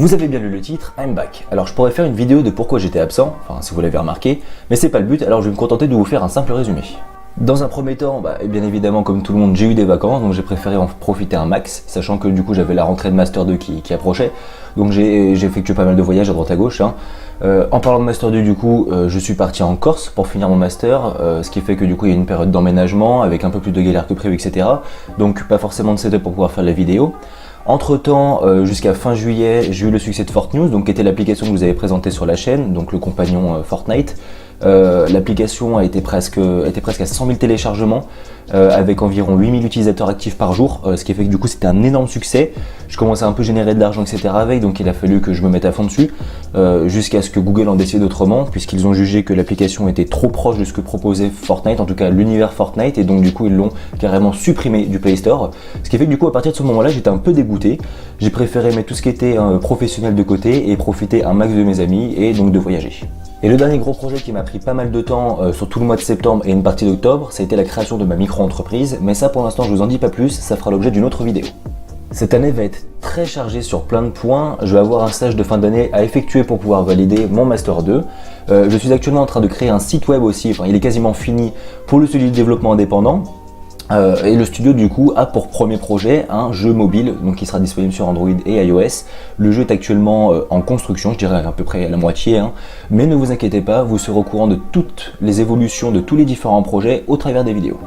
Vous avez bien lu le titre, I'm back. Alors je pourrais faire une vidéo de pourquoi j'étais absent, enfin si vous l'avez remarqué, mais c'est pas le but, alors je vais me contenter de vous faire un simple résumé. Dans un premier temps, bien évidemment comme tout le monde, j'ai eu des vacances, donc j'ai préféré en profiter un max, sachant que du coup j'avais la rentrée de Master 2 qui approchait, donc j'ai effectué pas mal de voyages à droite à gauche. En parlant de Master 2 du coup, je suis parti en Corse pour finir mon Master, ce qui fait que du coup il y a une période d'emménagement avec un peu plus de galère que prévu, etc. Donc pas forcément de setup pour pouvoir faire la vidéo. Entre temps, jusqu'à fin juillet, j'ai eu le succès de Fortnews, donc qui était l'application que vous avez présentée sur la chaîne, donc le compagnon Fortnite. L'application était presque à 100 000 téléchargements, avec environ 8 000 utilisateurs actifs par jour, ce qui fait que du coup c'était un énorme succès. Je commençais à un peu générer de l'argent, etc. avec, donc il a fallu que je me mette à fond dessus, jusqu'à ce que Google en décide autrement, puisqu'ils ont jugé que l'application était trop proche de ce que proposait Fortnite, en tout cas l'univers Fortnite, et donc du coup ils l'ont carrément supprimé du Play Store. Ce qui fait que du coup à partir de ce moment-là j'étais un peu dégoûté. J'ai préféré mettre tout ce qui était professionnel de côté et profiter un max de mes amis et donc de voyager. Et le dernier gros projet qui m'a pris pas mal de temps sur tout le mois de septembre et une partie d'octobre, ça a été la création de ma micro-entreprise, mais ça pour l'instant je vous en dis pas plus, ça fera l'objet d'une autre vidéo. Cette année va être très chargée sur plein de points, je vais avoir un stage de fin d'année à effectuer pour pouvoir valider mon Master 2. Je suis actuellement en train de créer un site web aussi, enfin il est quasiment fini pour le studio de développement indépendant. Et le studio du coup a pour premier projet un jeu mobile, donc qui sera disponible sur Android et iOS. Le jeu est actuellement en construction, je dirais à peu près à la moitié, mais ne vous inquiétez pas, vous serez au courant de toutes les évolutions de tous les différents projets au travers des vidéos.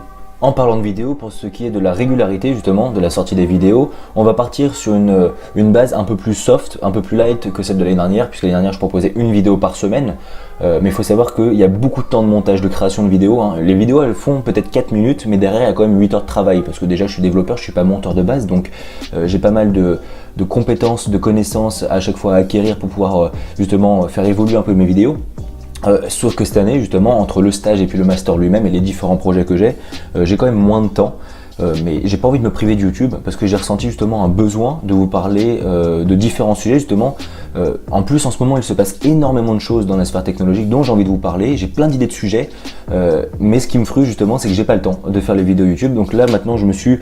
En parlant de vidéos, pour ce qui est de la régularité justement de la sortie des vidéos, on va partir sur une base un peu plus soft, un peu plus light que celle de l'année dernière, puisque l'année dernière je proposais une vidéo par semaine. Mais il faut savoir qu'il y a beaucoup de temps de montage, de création de vidéos. Les vidéos elles font peut-être 4 minutes, mais derrière il y a quand même 8 heures de travail, parce que déjà je suis développeur, je suis pas monteur de base, donc j'ai pas mal de compétences, de connaissances à chaque fois à acquérir pour pouvoir justement faire évoluer un peu mes vidéos. Sauf que cette année, justement, entre le stage et puis le master lui-même et les différents projets que j'ai quand même moins de temps. Mais j'ai pas envie de me priver de YouTube parce que j'ai ressenti justement un besoin de vous parler de différents sujets justement. En plus en ce moment il se passe énormément de choses dans la sphère technologique dont j'ai envie de vous parler, j'ai plein d'idées de sujets, mais ce qui me frustre justement c'est que j'ai pas le temps de faire les vidéos YouTube. Donc là maintenant je me suis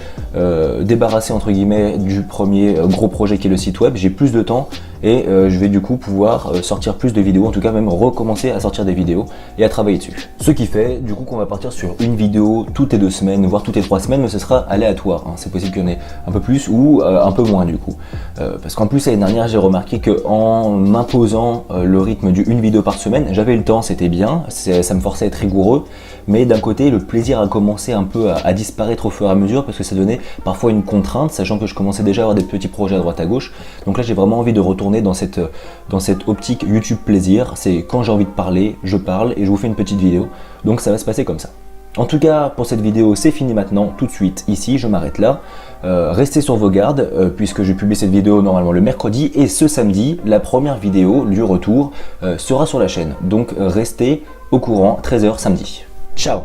débarrassé entre guillemets du premier gros projet qui est le site web, j'ai plus de temps et je vais du coup pouvoir sortir plus de vidéos, en tout cas même recommencer à sortir des vidéos et à travailler dessus. Ce qui fait du coup qu'on va partir sur une vidéo toutes les 2 semaines, voire toutes les 3 semaines, mais ce sera aléatoire, c'est possible qu'il y en ait un peu plus ou un peu moins du coup. Parce qu'en plus l'année dernière j'ai remarqué qu'en m'imposant le rythme d'une vidéo par semaine, j'avais le temps, c'était bien, ça me forçait à être rigoureux, mais d'un côté le plaisir a commencé un peu à disparaître au fur et à mesure parce que ça donnait parfois une contrainte, sachant que je commençais déjà à avoir des petits projets à droite à gauche. Donc là j'ai vraiment envie de retourner dans cette optique YouTube plaisir, c'est quand j'ai envie de parler, je parle et je vous fais une petite vidéo, donc ça va se passer comme ça. En tout cas pour cette vidéo c'est fini maintenant, tout de suite ici je m'arrête là. Restez sur vos gardes puisque je publie cette vidéo normalement le mercredi et ce samedi la première vidéo du retour sera sur la chaîne, donc restez au courant, 13 h samedi. Ciao.